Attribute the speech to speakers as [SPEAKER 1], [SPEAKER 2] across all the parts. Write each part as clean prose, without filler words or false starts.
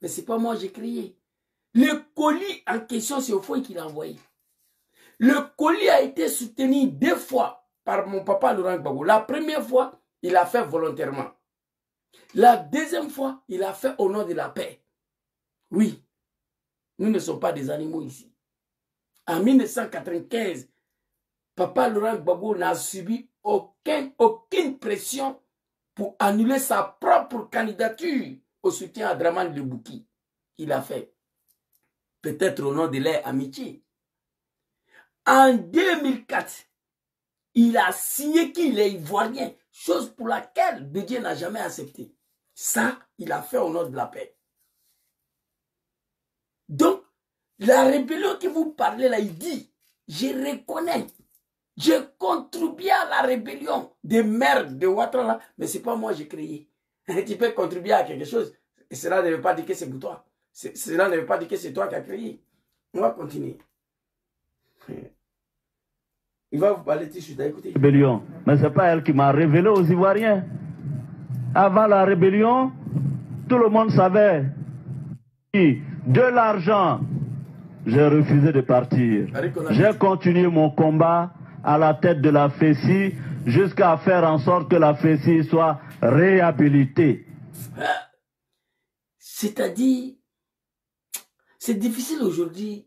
[SPEAKER 1] Mais c'est pas moi, j'ai créé. Le colis en question, c'est Ofoy qui l'a envoyé. Le colis a été soutenu 2 fois par mon papa Laurent Gbagbo. La première fois, il a fait volontairement. La deuxième fois, il a fait au nom de la paix. Oui, nous ne sommes pas des animaux ici. En 1995, papa Laurent Gbagbo n'a subi aucune pression pour annuler sa propre candidature au soutien à Dramane Lebouki. Il a fait. Peut-être au nom de leur amitié. En 2004, il a signé qu'il est ivoirien, chose pour laquelle Bédié n'a jamais accepté. Ça, il a fait au nom de la paix. Donc, la rébellion que vous parlez là, il dit, je reconnais, j'ai contribué à la rébellion des maires de Ouattara, mais ce n'est pas moi qui j'ai créé. Tu peux contribuer à quelque chose, et cela ne veut pas dire que c'est pour toi. Cela ne veut pas dire que c'est toi qui as créé. On va continuer. Il va vous parler de suite, écoutez.
[SPEAKER 2] Rébellion. Mais ce n'est pas elle qui m'a révélé aux Ivoiriens. Avant la rébellion, tout le monde savait. De l'argent, j'ai refusé de partir. J'ai continué mon combat à la tête de la FESI jusqu'à faire en sorte que la FESI soit réhabilitée.
[SPEAKER 1] C'est-à-dire, c'est difficile aujourd'hui,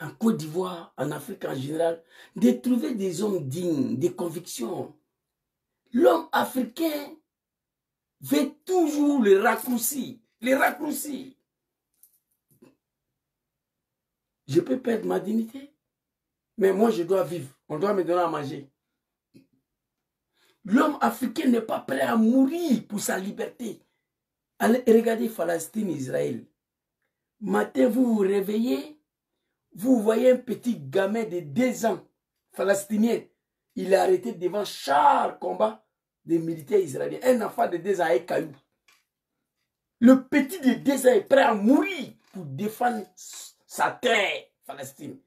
[SPEAKER 1] en Côte d'Ivoire, en Afrique en général, de trouver des hommes dignes, des convictions. L'homme africain veut toujours les raccourcis. Les raccourcis. Je peux perdre ma dignité, mais moi je dois vivre. On doit me donner à manger. L'homme africain n'est pas prêt à mourir pour sa liberté. Allez, regardez Palestine, Israël. Matin, vous vous réveillez, vous voyez un petit gamin de 2 ans, palestinien. Il est arrêté devant char combat des militaires israéliens. Un enfant de 2 ans avec caillou. Le petit de 2 ans est prêt à mourir pour défendre sa terre, Palestine.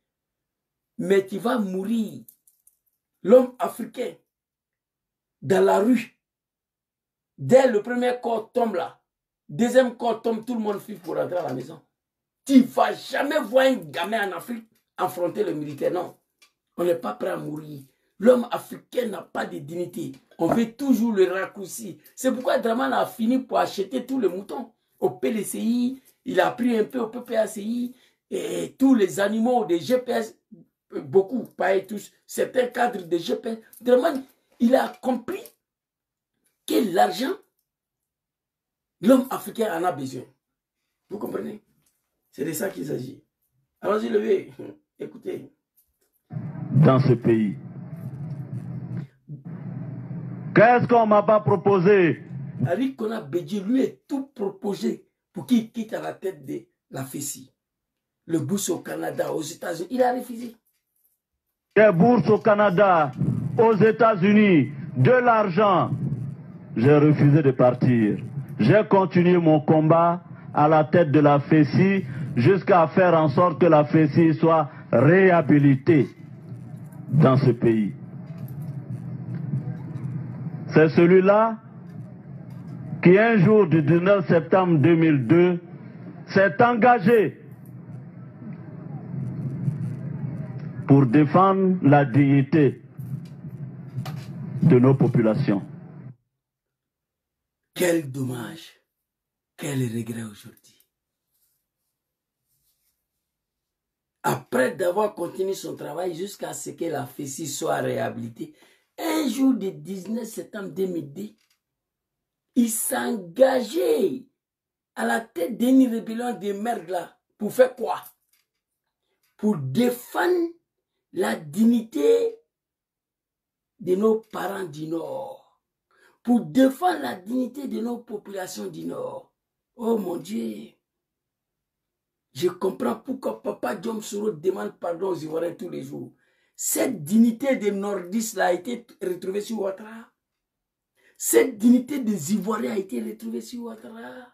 [SPEAKER 1] Mais tu vas mourir, l'homme africain, dans la rue. Dès le premier corps tombe là, deuxième corps tombe, tout le monde fuit pour rentrer à la maison. Tu ne vas jamais voir un gamin en Afrique affronter le militaire, non. On n'est pas prêt à mourir. L'homme africain n'a pas de dignité. On veut toujours le raccourci. C'est pourquoi Dramane a fini pour acheter tous les moutons. Au PLCI, il a pris un peu au PPACI, et tous les animaux des GPS, beaucoup, pas tous, certains cadres de GPS. Dramane, il a compris que l'argent, l'homme africain en a besoin. Vous comprenez? C'est de ça qu'il s'agit. Allons-y, levez. Écoutez.
[SPEAKER 2] Dans ce pays. Qu'est-ce qu'on ne m'a pas proposé?
[SPEAKER 1] Ari Kona Bédié lui est tout proposé pour qu'il quitte à la tête de la FESI. Le bourse au Canada, aux États-Unis, il a refusé.
[SPEAKER 2] Des bourses au Canada, aux États-Unis, de l'argent. J'ai refusé de partir. J'ai continué mon combat à la tête de la FESI jusqu'à faire en sorte que la FESI soit réhabilitée dans ce pays. C'est celui-là qui, un jour du 19 septembre 2002, s'est engagé pour défendre la dignité de nos populations.
[SPEAKER 1] Quel dommage, quel regret aujourd'hui. Après d'avoir continué son travail jusqu'à ce que la FESI soit réhabilitée, un jour du 19 septembre 2002, il s'engageait à la tête d'une rébellion de merde là. Pour faire quoi? Pour défendre la dignité de nos parents du Nord. Pour défendre la dignité de nos populations du Nord. Oh mon Dieu. Je comprends pourquoi Papa Diom Soro demande pardon aux Ivoiriens tous les jours. Cette dignité des nordistes là a été retrouvée sur Ouattara. Cette dignité des Ivoiriens a été retrouvée sur Ouattara.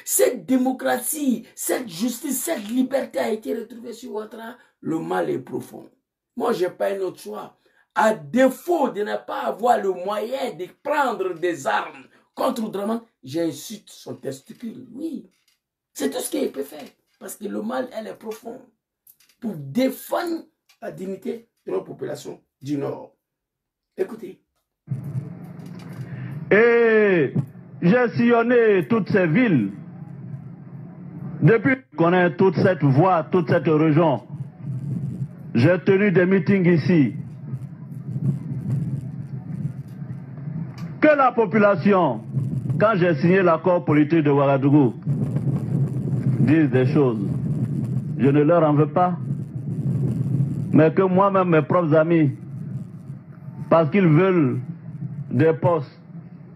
[SPEAKER 1] Cette démocratie, cette justice, cette liberté a été retrouvée sur Ouattara. Le mal est profond. Moi, je n'ai pas un autre choix. À défaut de ne pas avoir le moyen de prendre des armes contre Draman, j'insulte son testicule. Oui. C'est tout ce qu'il peut faire. Parce que le mal, elle est profond. Pour défendre la dignité de la population du Nord. Écoutez.
[SPEAKER 2] Et j'ai sillonné toutes ces villes. Depuis que je connais toute cette voie, toute cette région, j'ai tenu des meetings ici. Que la population, quand j'ai signé l'accord politique de Ouagadougou, dise des choses, je ne leur en veux pas. Mais que moi-même, mes propres amis, parce qu'ils veulent des postes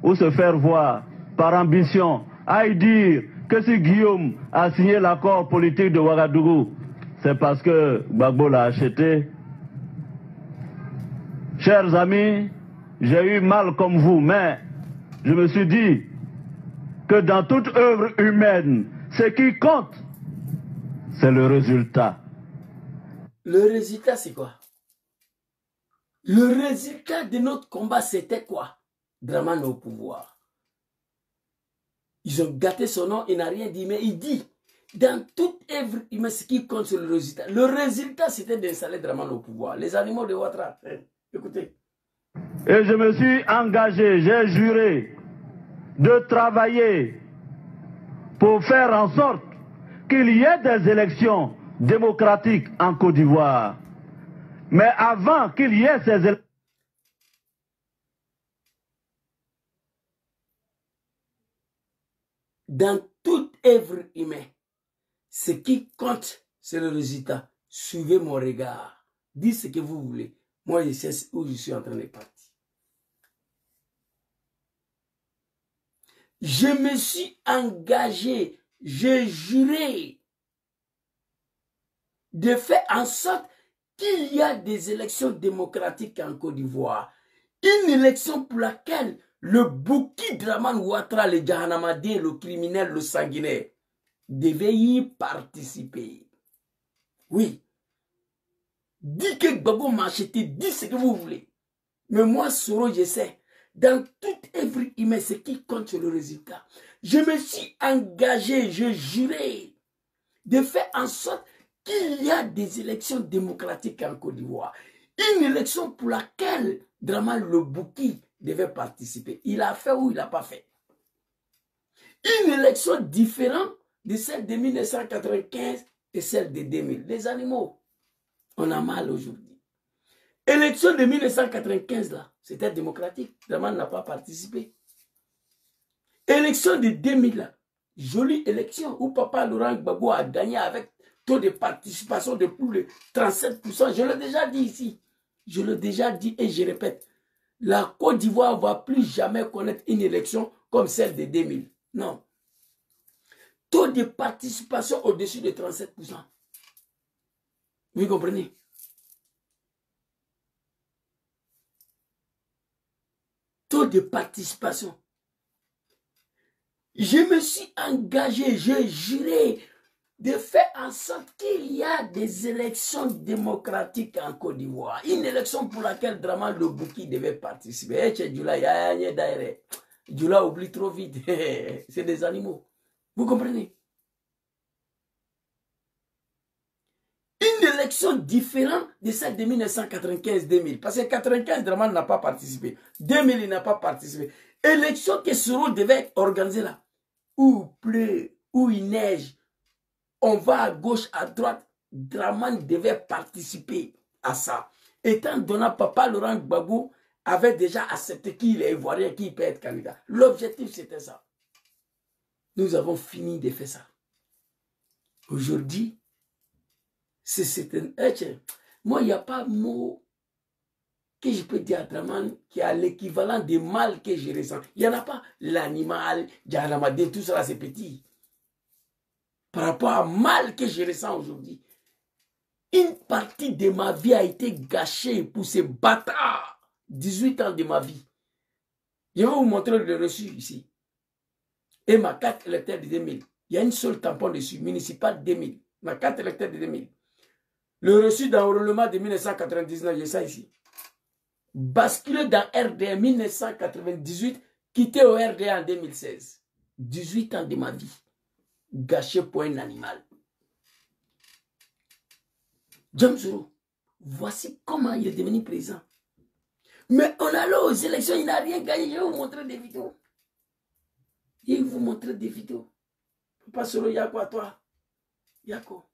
[SPEAKER 2] ou se faire voir par ambition, aillent dire que si Guillaume a signé l'accord politique de Ouagadougou, c'est parce que Gbagbo l'a acheté. Chers amis, j'ai eu mal comme vous, mais je me suis dit que dans toute œuvre humaine, ce qui compte, c'est le résultat.
[SPEAKER 1] Le résultat, c'est quoi? Le résultat de notre combat, c'était quoi? Draman au pouvoir. Ils ont gâté son nom, il n'a rien dit, mais il dit, dans toute œuvre humaine, ce qui compte, c'est le résultat. Le résultat, c'était d'installer Draman au pouvoir. Les animaux de Ouattara, écoutez.
[SPEAKER 2] Et je me suis engagé, j'ai juré de travailler pour faire en sorte qu'il y ait des élections démocratiques en Côte d'Ivoire. Mais avant qu'il y ait ces élections,
[SPEAKER 1] dans toute œuvre humaine, ce qui compte, c'est le résultat. Suivez mon regard. Dites ce que vous voulez. Moi, je sais où je suis en train de partir. Je me suis engagé, j'ai juré de faire en sorte qu'il y a des élections démocratiques en Côte d'Ivoire. Une élection pour laquelle le Bouki Draman Ouattara, le Djahanamadé, le criminel, le sanguinaire, devait y participer. Oui. Dis que Gbagbo m'a acheté, dis ce que vous voulez. Mais moi, Soro, je sais. Dans toute œuvre humaine, ce qui compte, c'est le résultat. Je me suis engagé, je jurais de faire en sorte qu'il y a des élections démocratiques en Côte d'Ivoire. Une élection pour laquelle Draman le Bouki devait participer. Il a fait ou il n'a pas fait. Une élection différente de celle de 1995 et celle de 2000. Les animaux, on a mal aujourd'hui. Élection de 1995, là, c'était démocratique. Draman n'a pas participé. Élection de 2000, là, jolie élection où Papa Laurent Gbagbo a gagné avec taux de participation de plus de 37%. Je l'ai déjà dit ici. Je l'ai déjà dit et je répète. La Côte d'Ivoire ne va plus jamais connaître une élection comme celle de 2000. Non. Taux de participation au-dessus de 37%. Vous comprenez? Taux de participation. Je me suis engagé, j'ai juré de faire en sorte qu'il y a des élections démocratiques en Côte d'Ivoire. Une élection pour laquelle Draman le Bouki devait participer. Djoula oublie trop vite. C'est des animaux. Vous comprenez? Une élection différente de celle de 1995-2000. Parce que 1995, Draman n'a pas participé. 2000, il n'a pas participé. Élection que Soro devait organiser là. Où il pleut, où il neige. On va à gauche, à droite. Draman devait participer à ça. Étant donné Papa Laurent Gbagbo avait déjà accepté qu'il est ivoirien, qu'il peut être candidat. L'objectif, c'était ça. Nous avons fini de faire ça. Aujourd'hui, moi, il n'y a pas de mot que je peux dire à Draman qui a l'équivalent des mal que je ressens. Il n'y en a pas. L'animal, Djahanamadé, tout ça, c'est petit. Par rapport à mal que je ressens aujourd'hui. Une partie de ma vie a été gâchée pour ces bâtards. 18 ans de ma vie. Je vais vous montrer le reçu ici. Et ma carte électorale de 2000. Il y a une seule tampon dessus, municipal 2000. Ma carte électorale de 2000. Le reçu d'enrôlement de 1999, j'ai ça ici. Basculé dans RDR 1998, quitté au RDA en 2016. 18 ans de ma vie. Gâché pour un animal. James Zoro, voici comment il est devenu président. Mais on allait aux élections, il n'a rien gagné. Je vais vous montrer des vidéos. Je vais vous montrer des vidéos. Papa Soro, il y a quoi toi? Il y a quoi?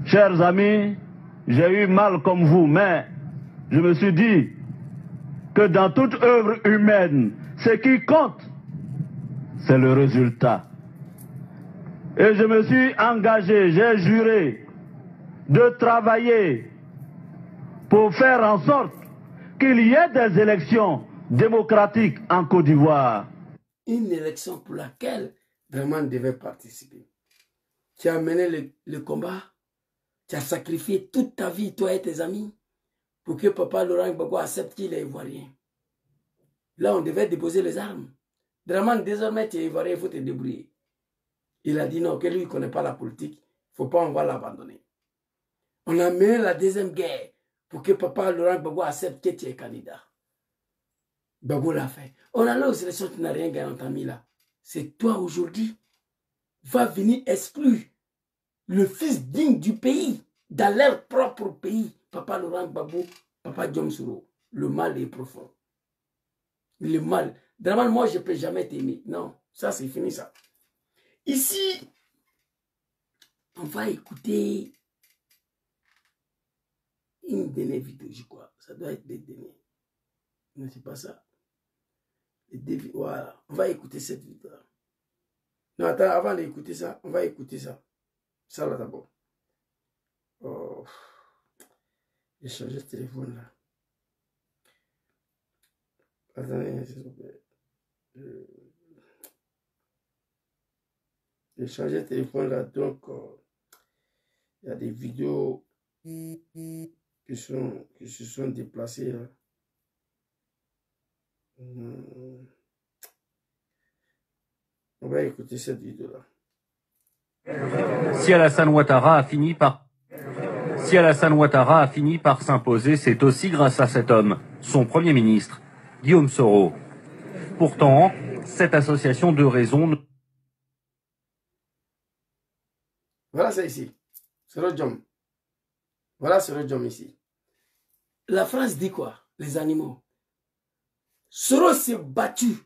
[SPEAKER 2] Chers amis, j'ai eu mal comme vous, mais je me suis dit que dans toute œuvre humaine, ce qui compte, c'est le résultat. Et je me suis engagé, j'ai juré de travailler pour faire en sorte qu'il y ait des élections démocratiques en Côte d'Ivoire.
[SPEAKER 1] Une élection pour laquelle Draman devait participer. Tu as mené le combat, tu as sacrifié toute ta vie, toi et tes amis, pour que Papa Laurent Gbagbo accepte qu'il est ivoirien. Là, on devait déposer les armes. Draman, désormais, tu es ivoirien, il faut te débrouiller. Il a dit non, que lui, il ne connaît pas la politique, il ne faut pas, on va l'abandonner. On a mené la deuxième guerre pour que Papa Laurent Gbagbo accepte que tu es candidat. Gbagbo l'a fait. On allait aux élections, tu n'as rien gagné, on t'a mis là. C'est toi aujourd'hui, va venir exclure le fils digne du pays, dans leur propre pays. Papa Laurent Gbagbo, Papa James Soro. Le mal est profond. Le mal. Vraiment, moi, je ne peux jamais t'aimer. Non, ça, c'est fini, ça. Ici, on va écouter une dernière vidéo, je crois. Ça doit être des derniers. Non, c'est pas ça. Voilà. On va écouter cette vidéo. Non, attends, avant d'écouter ça, on va écouter ça. Ça, là, d'abord. Oh. J'ai changé de téléphone, là. Attendez, s'il vous plaît. J'ai changé de téléphone, là, donc... il y a des vidéos qui se sont déplacées, là. On va écouter cette vidéo-là.
[SPEAKER 3] Si Alassane Ouattara a fini par s'imposer, c'est aussi grâce à cet homme, son Premier ministre, Guillaume Soro. Pourtant, cette association de raisons...
[SPEAKER 1] Voilà ça ici. Soro Diom. Voilà Soro Diom ici. La France dit quoi? Les animaux. Soro s'est battu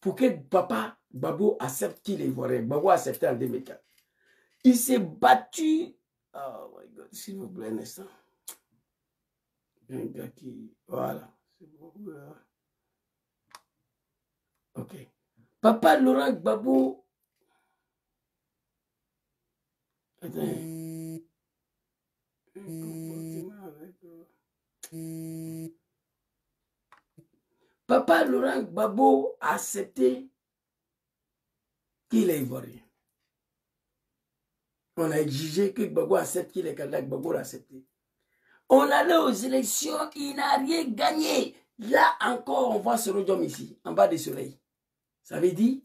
[SPEAKER 1] pour que Papa Gbagbo accepte qu'il est ivoirien. Gbagbo a accepté en 2004. Il s'est battu. Oh my God, s'il vous plaît, un instant. Un gars qui. Voilà. C'est bon. Ok. Papa Laurent Gbagbo. Attends. Papa Laurent Gbagbo a accepté qu'il est ivoirien. On a exigé que Gbagbo accepte qu'il est candidat. Gbagbo l'a accepté. On allait aux élections, il n'a rien gagné. Là encore, on voit Soro Diom ici, en bas du soleil. Ça veut dire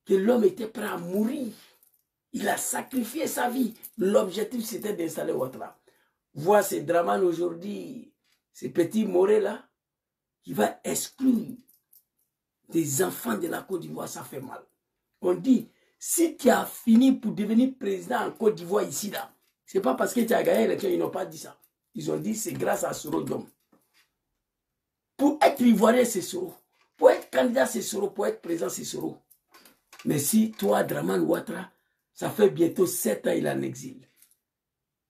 [SPEAKER 1] que l'homme était prêt à mourir. Il a sacrifié sa vie. L'objectif, c'était d'installer Ouattara. Voir ces Draman aujourd'hui, ces petits morets là, qui va exclure des enfants de la Côte d'Ivoire, ça fait mal. On dit, si tu as fini pour devenir président en Côte d'Ivoire ici là, c'est pas parce que tu as gagné l'élection, ils n'ont pas dit ça. Ils ont dit c'est grâce à Soro Diom. Pour être ivoirien, c'est Soro. Pour être candidat, c'est Soro. Pour être président, c'est Soro. Mais si toi, Draman Ouattara, ça fait bientôt 7 ans, il est en exil.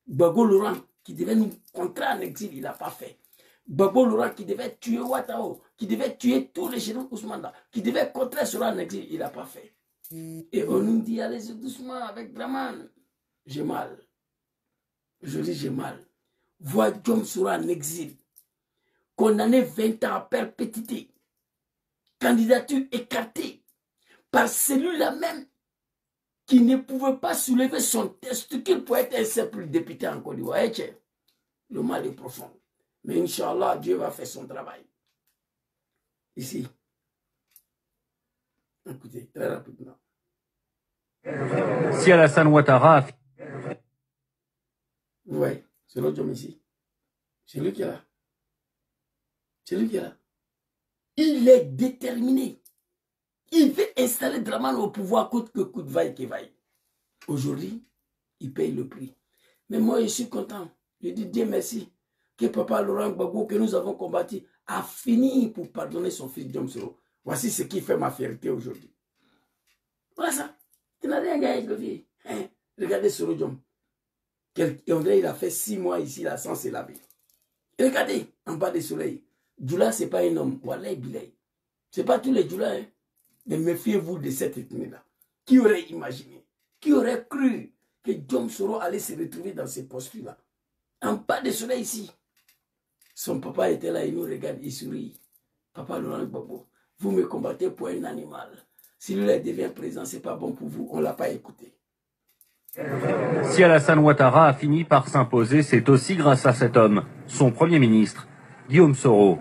[SPEAKER 1] Gbagbo Laurent, qui devait nous contrer en exil, il n'a pas fait. Gbagbo Laurent, qui devait tuer Ouattara, qui devait tuer tous les généraux Ousmane, qui devait contrer Soro en exil, il n'a pas fait. Et on nous dit, allez doucement avec Draman. J'ai mal. Je dis, j'ai mal. Voir Diom Soro en exil, condamné 20 ans à perpétuité, candidature écartée, par celui-là même qui ne pouvait pas soulever son testicule pour être un simple député en Côte d'Ivoire. Le mal est profond. Mais Inch'Allah, Dieu va faire son travail. Ici. Écoutez, très rapidement.
[SPEAKER 3] Si Alassane Ouattara...
[SPEAKER 1] Vous voyez, c'est l'autre homme ici. C'est lui qui est là. C'est lui qui est là. Il est déterminé. Il veut installer Dramane au pouvoir coûte que coûte, vaille que vaille. Aujourd'hui, il paye le prix. Mais moi, je suis content. Je dis Dieu merci que Papa Laurent Gbagbo, que nous avons combattu, a fini pour pardonner son fils Diom Soro. Voici ce qui fait ma fierté aujourd'hui. Voilà ça. Tu n'as rien gagné, le vieux. Hein? Regardez Soro Diom. On dirait qu'il a fait 6 mois ici, là, sans se laver. Regardez, en bas du soleil. Djoula, ce n'est pas un homme. Wallah, Bilay. Ce n'est pas tous les Djoula, hein. Mais méfiez-vous de cette ethnie-là. Qui aurait imaginé, qui aurait cru que Diom Soro allait se retrouver dans ces postures-là? En bas du soleil ici. Son papa était là, il nous regarde, il sourit. Papa Laurent Gbagbo, vous me combattez pour un animal. Si lui devient président, ce n'est pas bon pour vous. On ne l'a pas écouté.
[SPEAKER 3] Si Alassane Ouattara a fini par s'imposer, c'est aussi grâce à cet homme, son Premier ministre, Guillaume Soro.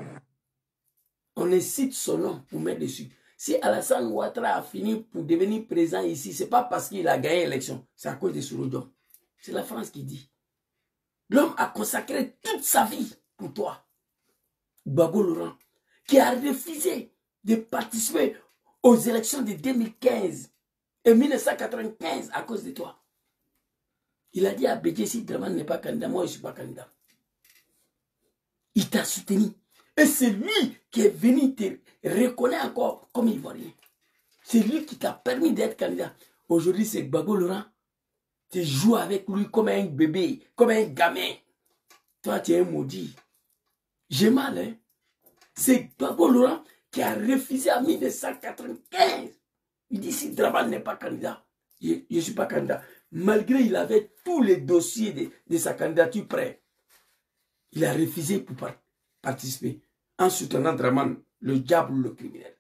[SPEAKER 1] On cite son nom pour mettre dessus. Si Alassane Ouattara a fini pour devenir président ici, ce n'est pas parce qu'il a gagné l'élection, c'est à cause de Soro Diom. C'est la France qui dit. L'homme a consacré toute sa vie pour toi, Gbagbo Laurent, qui a refusé de participer aux élections de 2015 et 1995 à cause de toi. Il a dit à Bédié, si Dramane n'est pas candidat, moi je ne suis pas candidat. Il t'a soutenu. Et c'est lui qui est venu te reconnaître encore comme Ivoirien. C'est lui qui t'a permis d'être candidat. Aujourd'hui, c'est Gbagbo Laurent. Tu joues avec lui comme un bébé, comme un gamin. Toi, tu es un maudit. J'ai mal, hein. C'est Gbagbo Laurent qui a refusé en 1995. Il dit, si Dramane n'est pas candidat, je ne suis pas candidat. Malgré il avait tous les dossiers de sa candidature prêts. Il a refusé pour participer en soutenant Dramane, le diable, le criminel.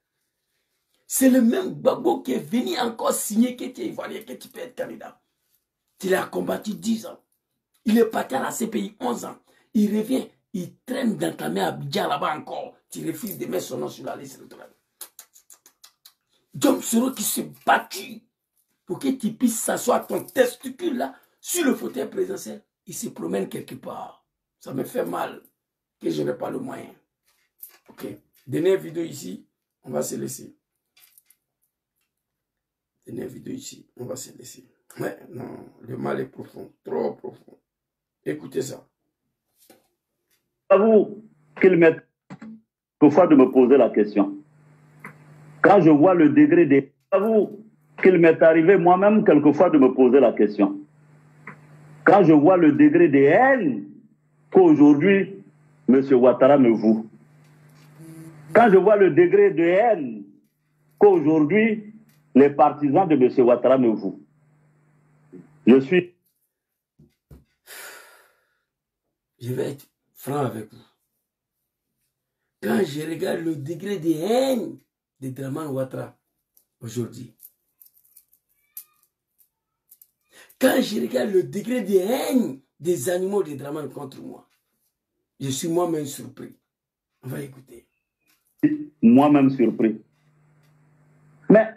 [SPEAKER 1] C'est le même Gbagbo qui est venu encore signer que tu es ivoirien, que tu peux être candidat. Il a combattu 10 ans. Il est parti à la CPI 11 ans. Il revient, il traîne dans ta main à Abidjan là-bas encore. Tu refuses de mettre son nom sur la liste électorale. Diom Soro qui s'est battu pour que tu puisses s'asseoir ton testicule là sur le fauteuil présidentiel. Il se promène quelque part. Ça me fait mal que je n'ai pas le moyen. Ok. Dernière vidéo ici, on va se laisser. Dernière vidéo ici, on va se laisser. Ouais, non, le mal est profond, trop profond. Écoutez ça.
[SPEAKER 2] J'avoue qu'il m'est quelquefois de me poser la question. Quand je vois le degré des... J'avoue qu'il m'est arrivé moi-même quelquefois de me poser la question. Quand je vois le degré de haine qu'aujourd'hui M. Ouattara me voue. Quand je vois le degré de haine qu'aujourd'hui les partisans de M. Ouattara me vouent. Je suis...
[SPEAKER 1] Je vais être franc avec vous. Quand je regarde le degré de haine de Dramane Ouattara aujourd'hui, quand je regarde le degré de haine des animaux de Dramane contre moi, je suis moi-même surpris. On va écouter.
[SPEAKER 2] Moi-même surpris. Mais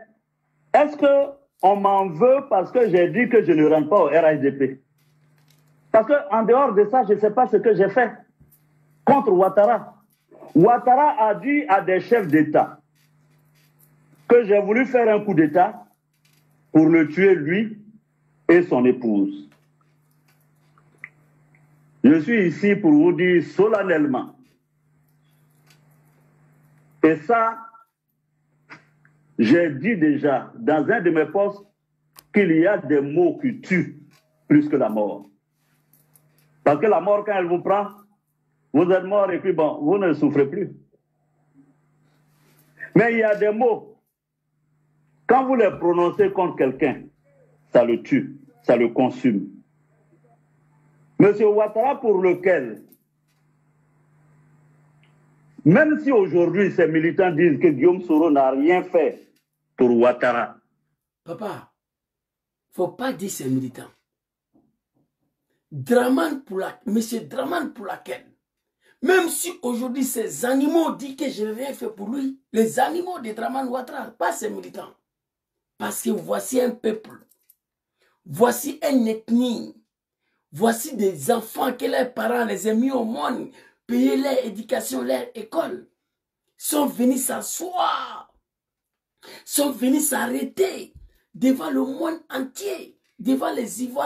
[SPEAKER 2] est-ce qu'on m'en veut parce que j'ai dit que je ne rentre pas au RHDP? Parce qu'en dehors de ça, je ne sais pas ce que j'ai fait contre Ouattara. Ouattara a dit à des chefs d'État que j'ai voulu faire un coup d'État pour le tuer lui et son épouse. Je suis ici pour vous dire solennellement. Et ça, j'ai dit déjà dans un de mes postes qu'il y a des mots qui tuent plus que la mort. Parce que la mort, quand elle vous prend, vous êtes mort et puis bon, vous ne souffrez plus. Mais il y a des mots, quand vous les prononcez contre quelqu'un, ça le tue, ça le consume. Monsieur Ouattara, pour lequel, même si aujourd'hui ces militants disent que Guillaume Soro n'a rien fait pour Ouattara.
[SPEAKER 1] Papa, il ne faut pas dire ces militants. Monsieur Dramane pour laquelle, même si aujourd'hui ces animaux disent que je n'ai rien fait pour lui, les animaux de Dramane Ouattara, pas ces militants. Parce que voici un peuple, voici une ethnie, voici des enfants que leurs parents les ont mis au monde, payé leur éducation, leur école, sont venus s'asseoir sont venus s'arrêter devant le monde entier, devant les Ivoiriens.